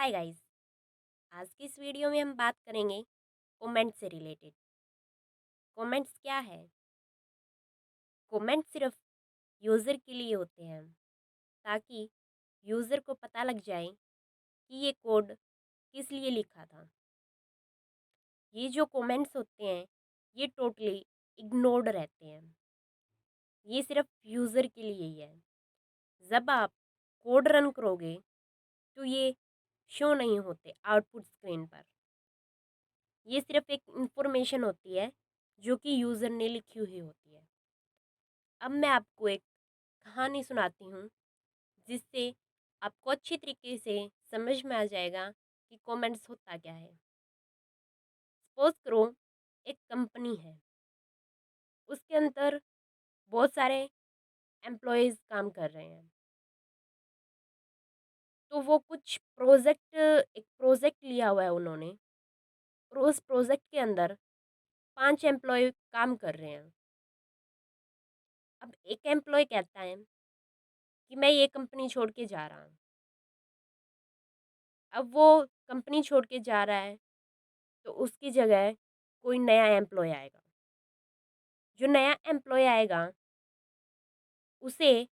Hi guys. आज की इस वीडियो में हम बात करेंगे कमेंट से रिलेटेड। कमेंट्स क्या है? कमेंट सिर्फ यूज़र के लिए होते हैं ताकि यूज़र को पता लग जाए कि ये कोड किस लिए लिखा था। ये जो कमेंट्स होते हैं ये टोटली इग्नोर्ड रहते हैं। ये सिर्फ यूज़र के लिए ही है। जब आप कोड रन करोगे तो ये शो नहीं होते आउटपुट स्क्रीन पर। ये सिर्फ एक इंफॉर्मेशन होती है जो कि यूज़र ने लिखी हुई होती है। अब मैं आपको एक कहानी सुनाती हूँ जिससे आपको अच्छी तरीके से समझ में आ जाएगा कि कमेंट्स होता क्या है। सपोज करो एक कंपनी है, उसके अंदर बहुत सारे एम्प्लॉयज़ काम कर रहे हैं। तो वो कुछ एक प्रोजेक्ट लिया हुआ है उन्होंने, और उस प्रोजेक्ट के अंदर 5 एम्प्लॉय काम कर रहे हैं। अब एक एम्प्लॉय कहता है कि मैं ये कंपनी छोड़ के जा रहा हूँ। अब वो कंपनी छोड़ के जा रहा है तो उसकी जगह कोई नया एम्प्लॉय आएगा। जो नया एम्प्लॉय आएगा उसे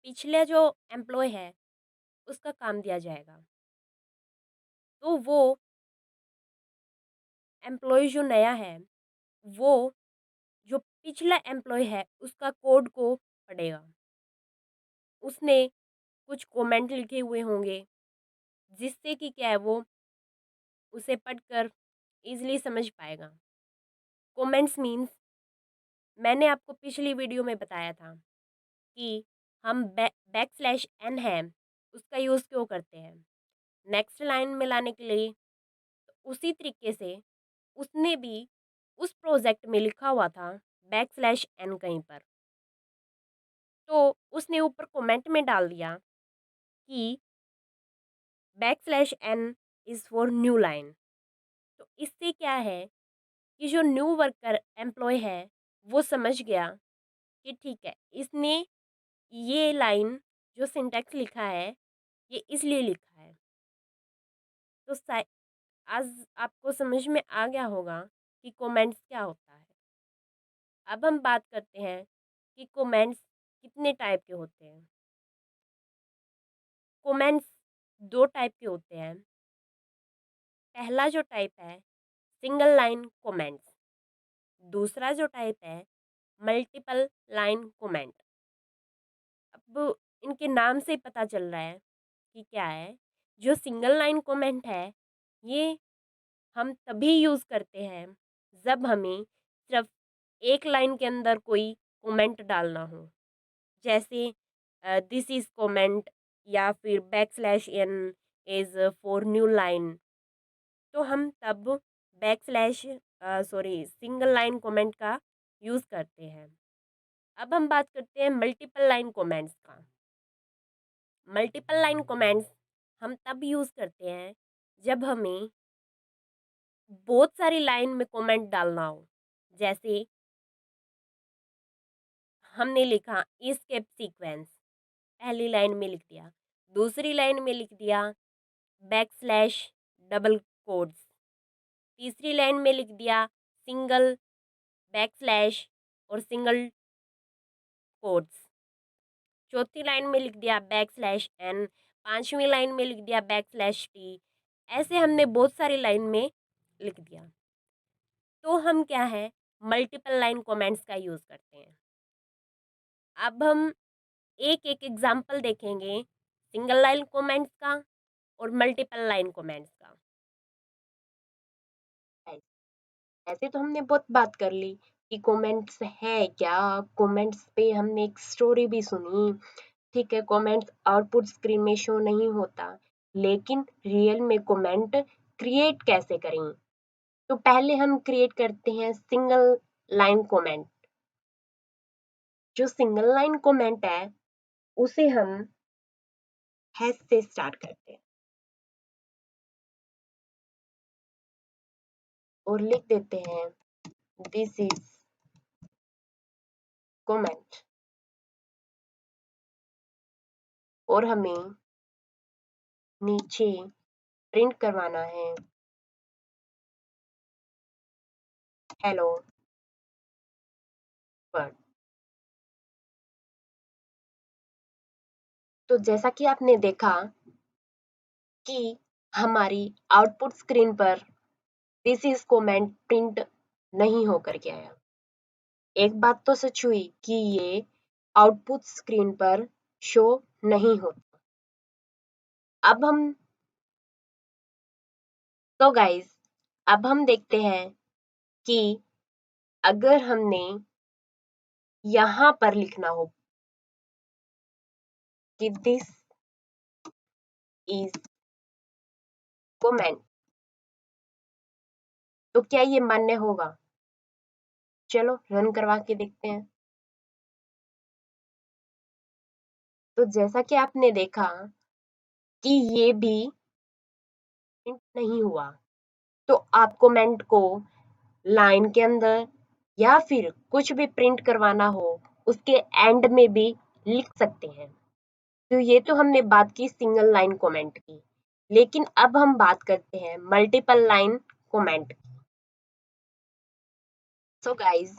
पिछले जो एम्प्लॉय है उसका काम दिया जाएगा। तो वो एम्प्लॉय जो नया है वो जो पिछला एम्प्लॉय है उसका कोड को पढ़ेगा। उसने कुछ कमेंट लिखे हुए होंगे जिससे कि क्या है वो उसे पढ़कर इजीली समझ पाएगा। कमेंट्स मीन्स मैंने आपको पिछली वीडियो में बताया था कि हम बैक स्लैश एन है उसका यूज़ क्यों करते हैं नेक्स्ट लाइन में लाने के लिए। तो उसी तरीके से उसने भी उस प्रोजेक्ट में लिखा हुआ था बैक स्लैश एन कहीं पर, तो उसने ऊपर कमेंट में डाल दिया कि backslash N is for new line. तो इससे क्या है कि जो न्यू वर्कर एम्प्लॉय है वो समझ गया कि ठीक है, इसने ये लाइन जो सिंटैक्स लिखा है ये इसलिए लिखा है। तो आज आपको समझ में आ गया होगा कि कमेंट्स क्या होता है। अब हम बात करते हैं कि कमेंट्स कितने टाइप के होते हैं। कमेंट्स 2 टाइप के होते हैं। पहला जो टाइप है सिंगल लाइन कमेंट्स, दूसरा जो टाइप है मल्टीपल लाइन कमेंट। अब इनके नाम से पता चल रहा है कि क्या है। जो सिंगल लाइन कमेंट है ये हम तभी यूज़ करते हैं जब हमें सिर्फ एक लाइन के अंदर कोई कमेंट डालना हो, जैसे दिस इज़ कमेंट या फिर backslash N is for new line. तो हम तब backslash single line comment का यूज़ करते हैं। अब हम बात करते हैं मल्टीपल लाइन कमेंट्स का। मल्टीपल लाइन कमेंट्स हम तब यूज़ करते हैं जब हमें बहुत सारी लाइन में कमेंट डालना हो। जैसे हमने लिखा एस्केप सीक्वेंस, पहली लाइन में लिख दिया, दूसरी लाइन में लिख दिया बैक स्लैश डबल कोड्स, तीसरी लाइन में लिख दिया सिंगल बैक स्लैश और सिंगल कोड्स, चौथी लाइन में लिख दिया बैक स्लैश एन, पांचवी लाइन में लिख दिया बैक स्लैश टी। ऐसे हमने बहुत सारी लाइन में लिख दिया। तो हम क्या है मल्टीपल लाइन कमेंट्स का यूज़ करते हैं। अब हम एक एक एग्जाम्पल देखेंगे सिंगल लाइन कमेंट्स का और मल्टीपल लाइन कमेंट्स का। ऐसे तो हमने बहुत बात कर ली कि कमेंट्स है क्या, कमेंट्स पे हमने एक स्टोरी भी सुनी। ठीक है, कमेंट्स आउटपुट स्क्रीन में शो नहीं होता, लेकिन रियल में कमेंट क्रिएट कैसे करें। तो पहले हम क्रिएट करते हैं सिंगल लाइन कमेंट। जो सिंगल लाइन कमेंट है उसे हम हैश से स्टार्ट करते हैं और लिख देते हैं दिस इज कमेंट, और हमें नीचे प्रिंट करवाना है हेलो वर्ल्ड। तो जैसा कि आपने देखा कि हमारी आउटपुट स्क्रीन पर दिस इज कमेंट प्रिंट नहीं होकर के आया। एक बात तो सच हुई कि ये आउटपुट स्क्रीन पर शो नहीं होता। अब हम तो गाइस अब हम देखते हैं कि अगर हमने यहाँ पर लिखना हो कि दिस इज कमेंट, तो क्या ये मान्य होगा? चलो रन करवा के देखते हैं। तो जैसा कि आपने देखा कि ये भी प्रिंट नहीं हुआ, तो आप कमेंट को लाइन के अंदर या फिर कुछ भी प्रिंट करवाना हो उसके एंड में भी लिख सकते हैं। तो ये तो हमने बात की सिंगल लाइन कमेंट की, लेकिन अब हम बात करते हैं multiple line comment. So guys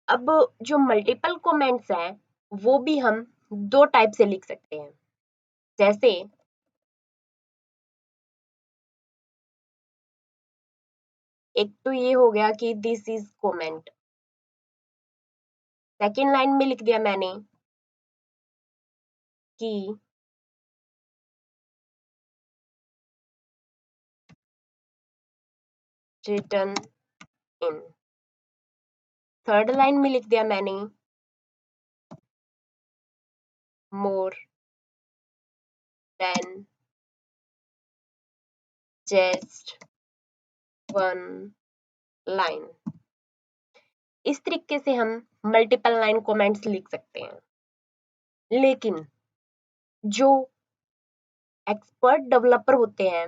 अब जो मल्टीपल कमेंट्स हैं वो भी हम दो टाइप से लिख सकते हैं। जैसे एक तो ये हो गया कि this is comment, second line में लिख दिया मैंने कि रिटर्न इन, थर्ड लाइन में लिख दिया मैंने मोर देन जस्ट वन लाइन। इस तरीके से हम मल्टीपल लाइन कमेंट्स लिख सकते हैं। लेकिन जो एक्सपर्ट डेवलपर होते हैं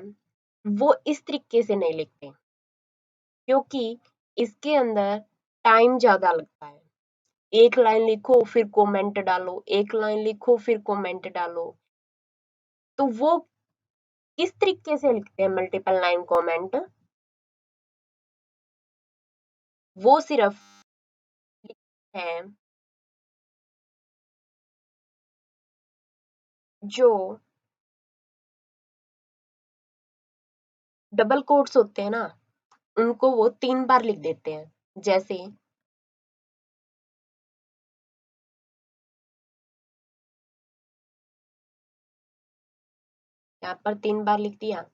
वो इस तरीके से नहीं लिखते, क्योंकि इसके अंदर टाइम ज्यादा लगता है। एक लाइन लिखो फिर कमेंट डालो, एक लाइन लिखो फिर कमेंट डालो। तो वो किस तरीके से लिखते हैं मल्टीपल लाइन कमेंट, वो सिर्फ लिखते हैं जो डबल कोट्स होते हैं ना उनको वो 3 बार लिख देते हैं। जैसे यहाँ पर 3 बार लिख दिया,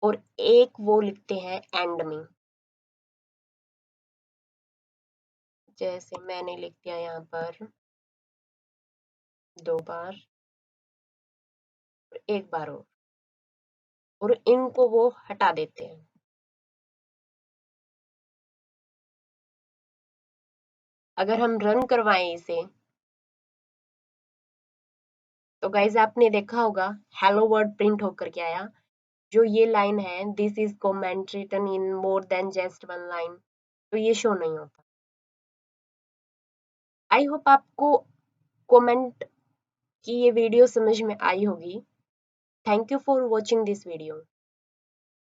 और एक वो लिखते हैं एंड में। जैसे मैंने लिख दिया यहाँ पर 2 बार और 1 बार और इनको वो हटा देते हैं। अगर हम रन करवाएं इसे तो गाइज आपने देखा होगा हेलो वर्ड प्रिंट होकर के आया। जो ये लाइन है this is comment written in more than just one line, तो ये शो नहीं होता। आई होप आपको कमेंट की ये वीडियो समझ में आई होगी। Thank you for watching this video.